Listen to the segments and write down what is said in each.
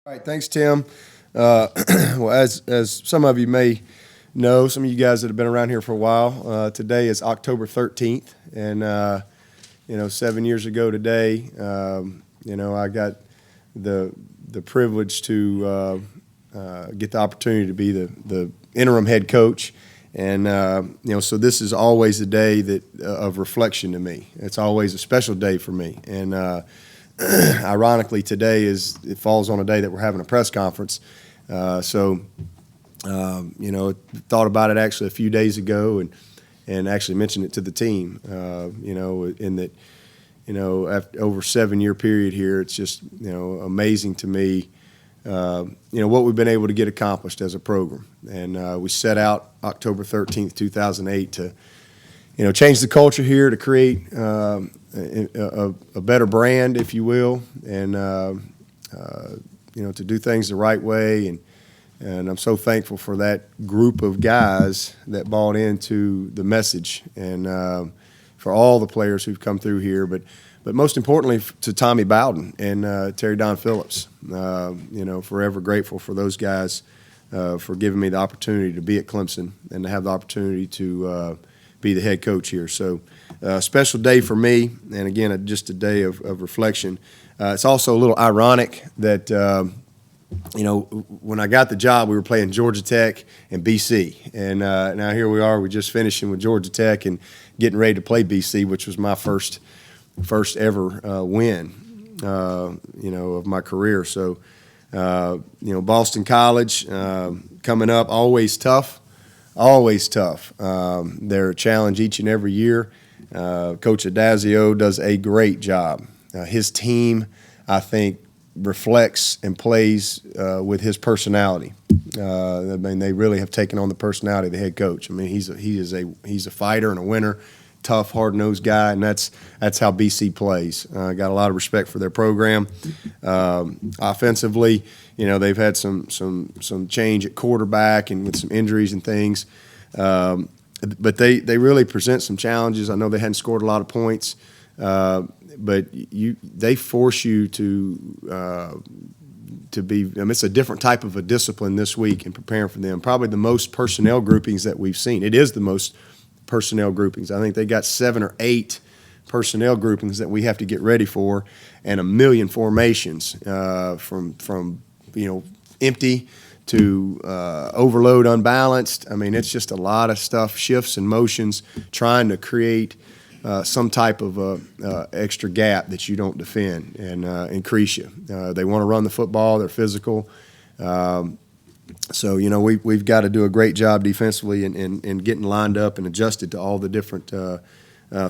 All right, thanks, Tim. Well, as some of you may know, some of you guys that have been around here for a while, today is October 13th, and 7 years ago today, I got the privilege to get the opportunity to be the interim head coach, and so this is always a day of reflection to me. It's always a special day for me, and ironically, today it falls on a day that we're having a press conference. Thought about it actually a few days ago and actually mentioned it to the team. In that, after over a 7-year period here, it's just, amazing to me, what we've been able to get accomplished as a program. And we set out October 13th, 2008 to, change the culture here, to create a better brand, if you will, and to do things the right way. And I'm so thankful for that group of guys that bought into the message, and for all the players who've come through here, but most importantly to Tommy Bowden and Terry Don Phillips. Forever grateful for those guys for giving me the opportunity to be at Clemson and to have the opportunity to be the head coach here. So special day for me, and again, just a day of reflection. It's also a little ironic that, when I got the job, we were playing Georgia Tech and BC. And now here we are, we're just finishing with Georgia Tech and getting ready to play BC, which was my first ever win, of my career. So, Boston College coming up, always tough. They're a challenge each and every year. Coach Adazio does a great job. His team, I think, reflects and plays with his personality. They really have taken on the personality of the head coach. He's a fighter and a winner, tough, hard-nosed guy, and that's how BC plays. Got a lot of respect for their program. Offensively, they've had some change at quarterback and with some injuries and things. But they really present some challenges. I know they hadn't scored a lot of points, but they force you to be. It's a different type of a discipline this week in preparing for them. Probably the most personnel groupings that we've seen. It is the most personnel groupings. I think they got 7 or 8 personnel groupings that we have to get ready for, and 1 million formations from empty to overload, unbalanced. It's just a lot of stuff, shifts and motions, trying to create some type of extra gap that you don't defend and increase you. They want to run the football. They're physical. We've got to do a great job defensively in getting lined up and adjusted to all the different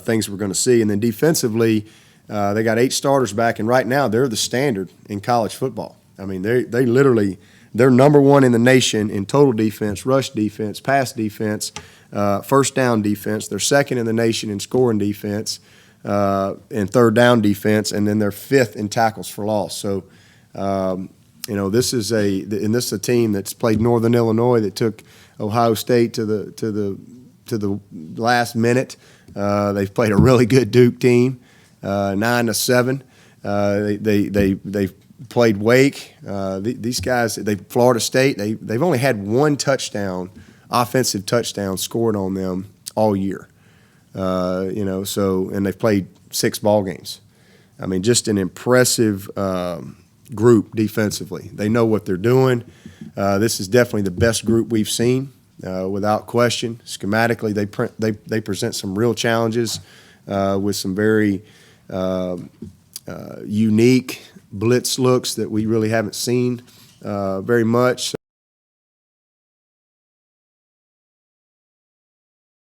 things we're going to see. And then defensively, they got 8 starters back, and right now they're the standard in college football. They literally – they're number 1 in the nation in total defense, rush defense, pass defense, first down defense. They're 2nd in the nation in scoring defense and third down defense, and then they're 5th in tackles for loss. So, this is a team that's played Northern Illinois, that took Ohio State to the last minute. They've played a really good Duke team, 9-7. They've played Wake. These guys, Florida State, they've only had 1 touchdown, offensive touchdown scored on them all year. And they've played 6 ball games. Just an impressive group defensively. They know what they're doing. This is definitely the best group we've seen, without question. Schematically, they present some real challenges with some very unique blitz looks that we really haven't seen very much.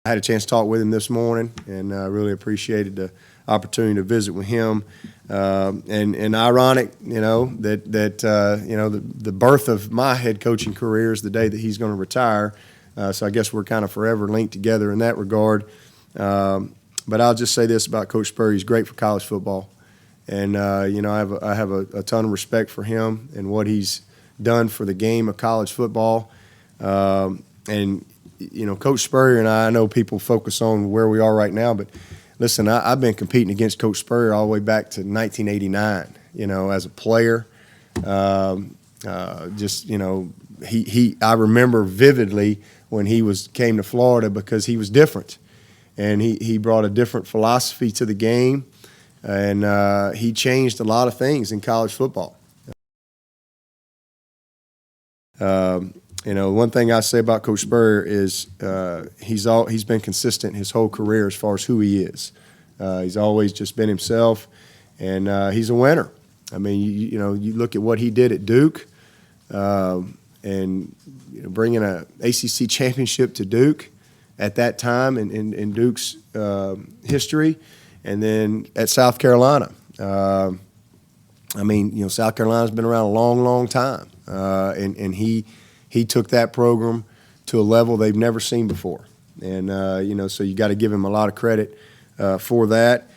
I had a chance to talk with him this morning, and I really appreciated the opportunity to visit with him. And ironic, the birth of my head coaching career is the day that he's going to retire. So I guess we're kind of forever linked together in that regard. But I'll just say this about Coach Spurrier: he's great for college football. And, I have a ton of respect for him and what he's done for the game of college football. Coach Spurrier and I know people focus on where we are right now, but listen, I've been competing against Coach Spurrier all the way back to 1989, as a player. Just, I remember vividly when he came to Florida because he was different, and he brought a different philosophy to the game, and he changed a lot of things in college football. One thing I say about Coach Spurrier is he's been consistent his whole career as far as who he is. He's always just been himself, and he's a winner. I mean, you look at what he did at Duke, and bringing an ACC championship to Duke at that time in Duke's history, and then at South Carolina. South Carolina's been around a long, long time, and he took that program to a level they've never seen before, and so you got to give him a lot of credit for that.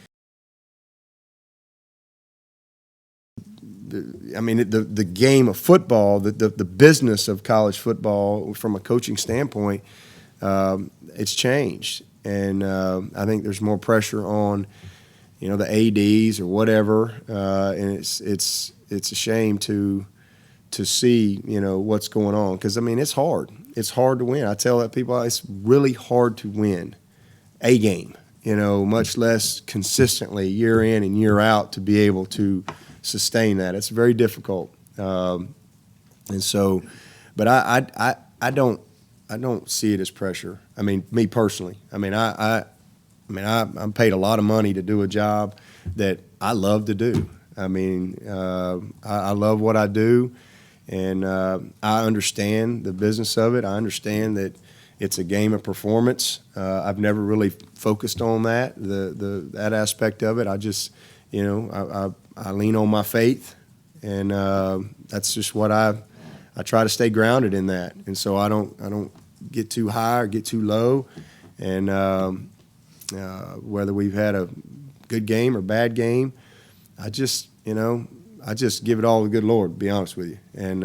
The game of football, the business of college football, from a coaching standpoint, it's changed, and I think there's more pressure on, the ADs or whatever, and it's a shame to see, what's going on, because it's hard. It's hard to win. I tell that people it's really hard to win a game, much less consistently year in and year out to be able to sustain that. It's very difficult, and so, but I don't see it as pressure. Me personally. I'm paid a lot of money to do a job that I love to do. I love what I do, and I understand the business of it. I understand that it's a game of performance. I've never really focused on that that aspect of it. I just I lean on my faith, and that's just what I try to stay grounded in that, and so I don't get too high or get too low, and whether we've had a good game or bad game, I just give it all to the good Lord, to be honest with you, and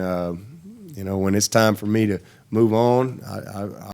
when it's time for me to move on, I